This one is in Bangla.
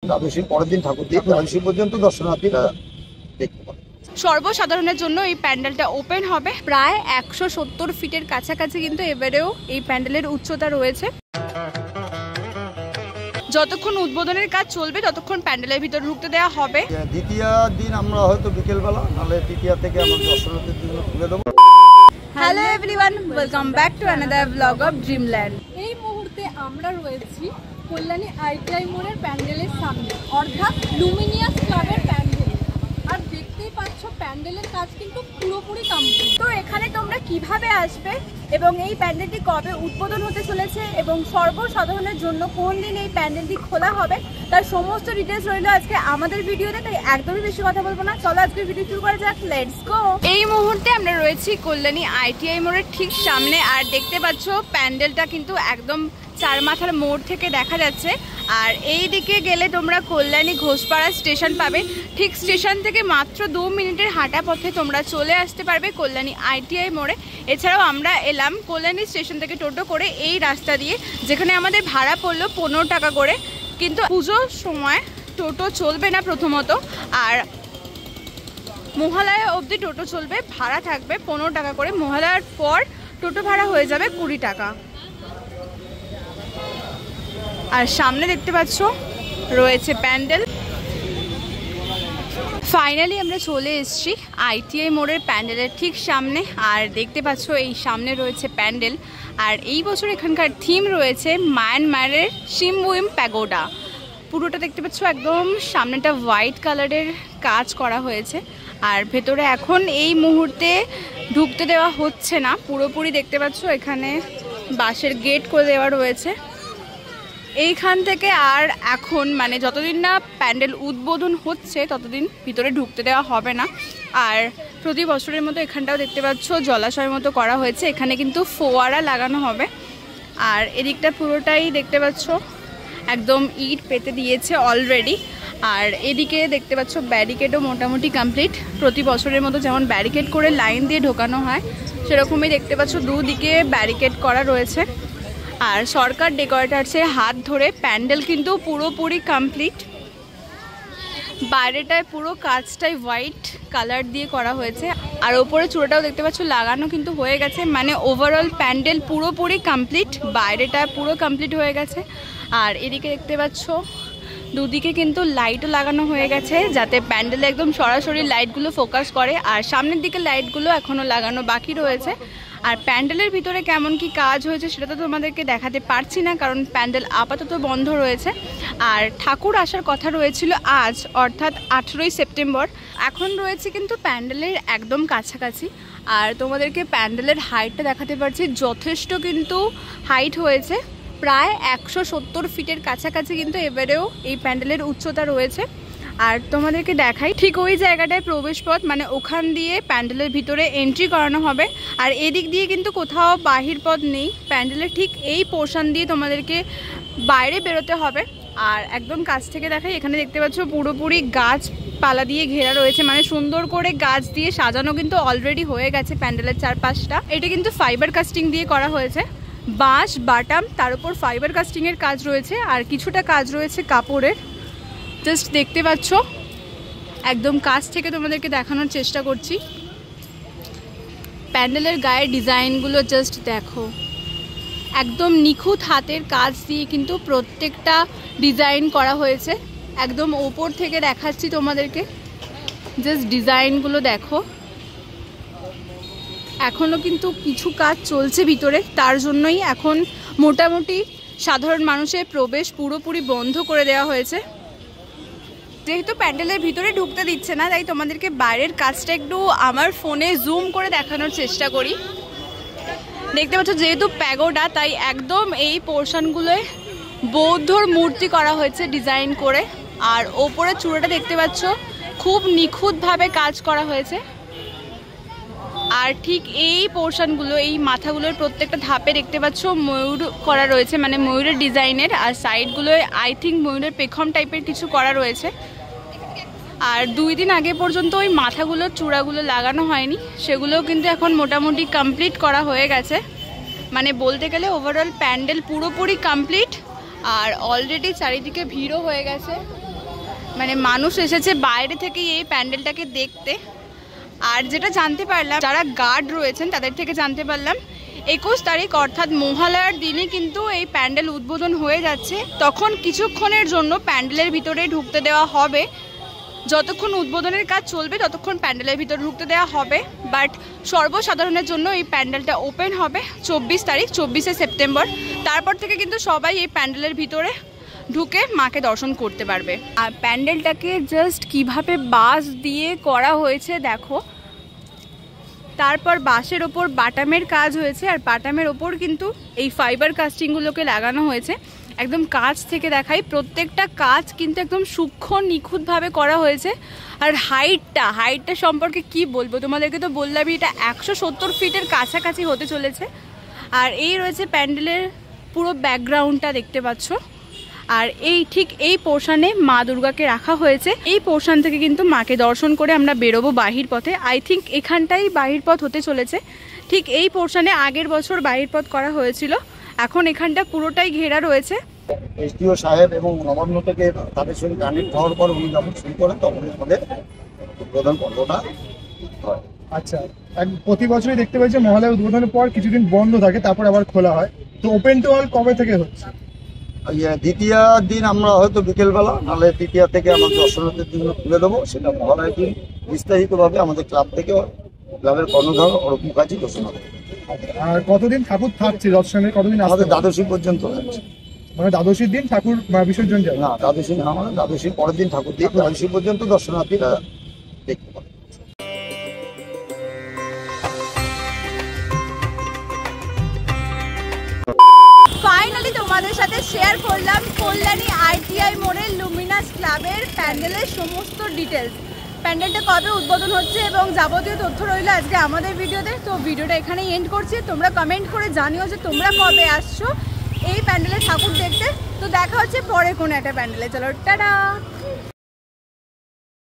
দ্বাদশীর পরের দিন ঠাকুর দিয়ে ত্রয়োদশী পর্যন্ত দর্শনার্থীরা দেখতে পাবে। সর্বসাধারণের জন্য এই প্যান্ডেলটা ওপেন হবে। প্রায় 170 ফিটের কাছাকাছি কিন্তু এবারেও এই প্যান্ডেলের উচ্চতা রয়েছে। যতক্ষণ উদ্বোধনের কাজ চলবে ততক্ষণ প্যান্ডেলের ভিতর ঢুকতে দেওয়া হবে। দ্বিতীয় দিন আমরা হয়তো বিকেলবেলা, নাহলে তৃতীয় থেকে আমরা দর্শনার্থীর জন্য খুলে দেবো। Hello everyone, welcome back to another blog of Dreamland. এই মুহূর্তে আমরা রয়েছি কল্যাণী আইটিআই মোড়ের প্যান্ডেলের সামনে, অর্থাৎ লুমিনিয়াস ক্লাবের প্যান্ডেল। আর দেখতেই পাচ্ছ প্যান্ডেলের কাজ কিন্তু পুরোপুরি কমপ্লিট। তো এখানে তোমরা কিভাবে আসবে এবং এই প্যান্ডেলটি কবে উদ্বোধন হতে চলেছে এবং সর্বসাধারণের জন্য কোন দিন এই প্যান্ডেলটি খোলা হবে তার সমস্ত ডিটেলস রইল আজকে আমাদের ভিডিওতে। তাই একদমই বেশি কথা বলবো না, চলো আজকে ভিডিও শুরু করা যাক। Let's go. এই মুহূর্তে আমরা রয়েছি কল্যাণী আইটিআই মোড়ের ঠিক সামনে। আর দেখতে পাচ্ছ প্যান্ডেলটা কিন্তু একদম চারমাথার মোড় থেকে দেখা যাচ্ছে। আর এই দিকে গেলে তোমরা কল্যাণী ঘোষপাড়া স্টেশন পাবে। ঠিক স্টেশন থেকে মাত্র 2 মিনিটের হাঁটা পথে তোমরা চলে আসতে পারবে কল্যাণী আইটিআই মোড়ে। এছাড়াও আমরা এলাম কল্যাণী স্টেশন থেকে টোটো করে এই রাস্তা দিয়ে, যেখানে আমাদের ভাড়া পড়লো 15 টাকা করে। কিন্তু পুজোর সময় টোটো চলবে না প্রথমত, আর মহালয়া অবধি টোটো চলবে, ভাড়া থাকবে 15 টাকা করে। মহালয়ার পর টোটো ভাড়া হয়ে যাবে 20 টাকা। আর সামনে দেখতে পাচ্ছ রয়েছে প্যান্ডেল। ফাইনালি আমরা চলে এসেছি আইটিআই মোড়ের প্যান্ডেলের ঠিক সামনে। আর দেখতে পাচ্ছ এই সামনে রয়েছে প্যান্ডেল। আর এই বছর এখানকার থিম রয়েছে মায়ানমারের সিমবুইম প্যাগোডা। পুরোটা দেখতে পাচ্ছ একদম সামনেটা হোয়াইট কালারের কাজ করা হয়েছে। আর ভেতরে এখন এই মুহূর্তে ঢুকতে দেওয়া হচ্ছে না পুরোপুরি। দেখতে পাচ্ছ এখানে বাঁশের গেট করে দেওয়া রয়েছে। এইখান থেকে আর এখন মানে যতদিন না প্যান্ডেল উদ্বোধন হচ্ছে ততদিন ভিতরে ঢুকতে দেওয়া হবে না। আর প্রতি বছরের মতো এখানটাও দেখতে পাচ্ছ জলাশয়ের মতো করা হয়েছে। এখানে কিন্তু ফোয়ারা লাগানো হবে। আর এদিকটা পুরোটাই দেখতে পাচ্ছ একদম ইট পেতে দিয়েছে অলরেডি। আর এদিকে দেখতে পাচ্ছ ব্যারিকেডও মোটামুটি কমপ্লিট। প্রতি বছরের মতো যেমন ব্যারিকেড করে লাইন দিয়ে ঢোকানো হয় সেরকমই দেখতে পাচ্ছ দুদিকে ব্যারিকেড করা রয়েছে। আর সরকার ডেকোরেটার্সের হাত ধরে প্যান্ডেল কিন্তু পুরোপুরি কমপ্লিট। বাইরেটায় পুরো কাজটাই হোয়াইট কালার দিয়ে করা হয়েছে। আর ওপরে চূড়াটাও দেখতে পাচ্ছ লাগানো কিন্তু হয়ে গেছে। মানে ওভারঅল প্যান্ডেল পুরোপুরি কমপ্লিট, বাইরেটা পুরো কমপ্লিট হয়ে গেছে। আর এদিকে দেখতে পাচ্ছ দুদিকে কিন্তু লাইটও লাগানো হয়ে গেছে, যাতে প্যান্ডেলে একদম সরাসরি লাইটগুলো ফোকাস করে। আর সামনের দিকে লাইটগুলো এখনও লাগানো বাকি রয়েছে। আর প্যান্ডেলের ভিতরে কেমন কি কাজ হয়েছে সেটা তো তোমাদেরকে দেখাতে পারছি না, কারণ প্যান্ডেল আপাতত বন্ধ রয়েছে। আর ঠাকুর আসার কথা রয়েছিল আজ, অর্থাৎ 18ই সেপ্টেম্বর। এখন রয়েছে কিন্তু প্যান্ডেলের একদম কাছাকাছি। আর তোমাদেরকে প্যান্ডেলের হাইটটা দেখাতে পারছি, যথেষ্ট কিন্তু হাইট হয়েছে। প্রায় 170 ফিটের কাছাকাছি কিন্তু এবারেও এই প্যান্ডেলের উচ্চতা রয়েছে। আর তোমাদেরকে দেখাই, ঠিক ওই জায়গাটায় প্রবেশ পথ, মানে ওখান দিয়ে প্যান্ডেলের ভিতরে এন্ট্রি করানো হবে। আর এদিক দিয়ে কিন্তু কোথাও বাহির পথ নেই, প্যান্ডেলের ঠিক এই পোর্শন দিয়ে তোমাদেরকে বাইরে বেরোতে হবে। আর একদম কাছ থেকে দেখাই, এখানে দেখতে পাচ্ছ পুরোপুরি গাছপালা দিয়ে ঘেরা রয়েছে, মানে সুন্দর করে গাছ দিয়ে সাজানো কিন্তু অলরেডি হয়ে গেছে প্যান্ডেলের চারপাশটা। এটা কিন্তু ফাইবার কাস্টিং দিয়ে করা হয়েছে, বাঁশ বাটাম তার উপর ফাইবার কাস্টিংয়ের কাজ রয়েছে। আর কিছুটা কাজ রয়েছে কাপড়ের, জাস্ট দেখতে পাচ্ছ একদম কাছ থেকে তোমাদেরকে দেখানোর চেষ্টা করছি। প্যান্ডেলের গায়ের ডিজাইনগুলো জাস্ট দেখো, একদম নিখুঁত হাতের কাজ দিয়ে কিন্তু প্রত্যেকটা ডিজাইন করা হয়েছে। একদম ওপর থেকে দেখাচ্ছি তোমাদেরকে, জাস্ট ডিজাইনগুলো দেখো। এখনও কিন্তু কিছু কাজ চলছে ভিতরে, তার জন্যই এখন মোটামুটি সাধারণ মানুষের প্রবেশ পুরোপুরি বন্ধ করে দেওয়া হয়েছে। যেহেতু প্যান্ডেলের ভিতরে ঢুকতে দিচ্ছে না, তাই তোমাদেরকে বাইরের কাজটা একটু আমার ফোনে জুম করে দেখানোর চেষ্টা করি। দেখতে পাচ্ছ যেহেতু প্যাগোডা, তাই একদম এই পোর্শনগুলোয় বৌদ্ধর মূর্তি করা হয়েছে ডিজাইন করে। আর ওপরে চূড়াটা দেখতে পাচ্ছ খুব নিখুঁতভাবে কাজ করা হয়েছে। আর ঠিক এই পোর্শনগুলো, এই মাথাগুলোর প্রত্যেকটা ধাপে দেখতে পাচ্ছ ময়ূর করা রয়েছে, মানে ময়ূরের ডিজাইনের। আর সাইডগুলোয় আই থিঙ্ক ময়ূরের পেখম টাইপের কিছু করা রয়েছে। আর 2 দিন আগে পর্যন্ত ওই মাথাগুলোর চূড়াগুলো লাগানো হয়নি, সেগুলোও কিন্তু এখন মোটামুটি কমপ্লিট করা হয়ে গেছে। মানে বলতে গেলে ওভারঅল প্যান্ডেল পুরোপুরি কমপ্লিট। আর অলরেডি চারিদিকে ভিড়ও হয়ে গেছে। মানে মানুষ এসেছে বাইরে থেকে এই প্যান্ডেলটাকে দেখতে। আর যেটা জানতে পারলাম, যারা গার্ড রয়েছেন তাদের থেকে জানতে পারলাম 21 তারিখ অর্থাৎ মহালয়ার দিনে কিন্তু এই প্যান্ডেল উদ্বোধন হয়ে যাচ্ছে। তখন কিছুক্ষণের জন্য প্যান্ডেলের ভিতরে ঢুকতে দেওয়া হবে, যতক্ষণ উদ্বোধনের কাজ চলবে ততক্ষণ প্যান্ডেলের ভিতরে ঢুকতে দেওয়া হবে। বাট সর্বসাধারণের জন্য এই প্যান্ডেলটা ওপেন হবে 24 তারিখ, 24শে সেপ্টেম্বর। তারপর থেকে কিন্তু সবাই এই প্যান্ডেলের ভিতরে ঢুকে মাকে দর্শন করতে পারবে। আর প্যান্ডেলটাকে জাস্ট কিভাবে বাঁশ দিয়ে করা হয়েছে দেখো, তারপর বাঁশের ওপর বাটামের কাজ হয়েছে, আর বাটামের ওপর কিন্তু এই ফাইবার কাস্টিংগুলোকে লাগানো হয়েছে। একদম কাছ থেকে দেখাই, প্রত্যেকটা কাজ কিন্তু একদম সূক্ষ্ম নিখুঁতভাবে করা হয়েছে। আর হাইটটা সম্পর্কে কি বলবো, তোমাদেরকে তো বললামই, এটা 170 ফিটের কাছাকাছি হতে চলেছে। আর এই রয়েছে প্যান্ডেলের পুরো ব্যাকগ্রাউন্ডটা দেখতে পাচ্ছ। আর ঠিক এই পোর্শনে মা দুর্গাকে রাখা হয়েছে। এই পোর্শন থেকে কিন্তু মাকে দর্শন করে আমরা বেরোবো বাহির পথে। আই থিঙ্ক এখানটাই বাহির পথ হতে চলেছে। ঠিক এই পোর্শনে আগের বছর বাহির পথ করা হয়েছিল, এখন এখানটা পুরোটাই ঘেরা রয়েছে। এসডিও সাহেব এবং নবান্ন থেকে তাদের সঙ্গে কানেক্ট হওয়ার পর উনি যখন শুরু করেন তখন আমাদের উদ্বোধন পর্বটা হয়। আচ্ছা, প্রতি বছরই দেখতে পাই যে মহালয়া উদ্বোধনের পর কিছুদিন বন্ধ থাকে, তারপর আবার খোলা হয়। তো ওপেন টু অল কবে থেকে হচ্ছে? দ্বিতীয় দিন আমরা হয়তো বিকেলবেলা, নাহলে তৃতীয়া থেকে আমরা দর্শনার্থীর জন্য খুলে দেবো। সেটা মহালয়ার দিন বিস্তারিতভাবে আমাদের ক্লাব থেকে, ক্লাবের কর্ণধার অরূপ মুখার্জি ঘোষণা করবে। আর কতদিন ঠাকুর থাকছে দর্শনে, কতদিন আমাদের দ্বাদশী পর্যন্ত হচ্ছে। মানে দ্বাদশীর দিন ঠাকুর বিসর্জন যাবে? না, দ্বাদশী না, আমাদের দ্বাদশীর পরের দিন ঠাকুর দিয়ে দ্বাদশী পর্যন্ত দর্শনার্থীরা দেখতে পাবে। ফাইনালি তোমাদের সাথে শেয়ার করলাম কল্যাণী ITI মোড়ের লুমিনাস ক্লাবের প্যান্ডেলের সমস্ত ডিটেলস। প্যান্ডেলটা কবে উদ্বোধন হচ্ছে এবং যাবতীয় তথ্য রইল আজকে আমাদের ভিডিওতে। তো ভিডিওটা এখানেই এন্ড করছি। তোমরা কমেন্ট করে জানিও যে তোমরা কবে আসছো এই প্যান্ডেলের ঠাকুর দেখতে। তো দেখা হচ্ছে পরে কোনো একটা প্যান্ডেলে। চলো টাটা।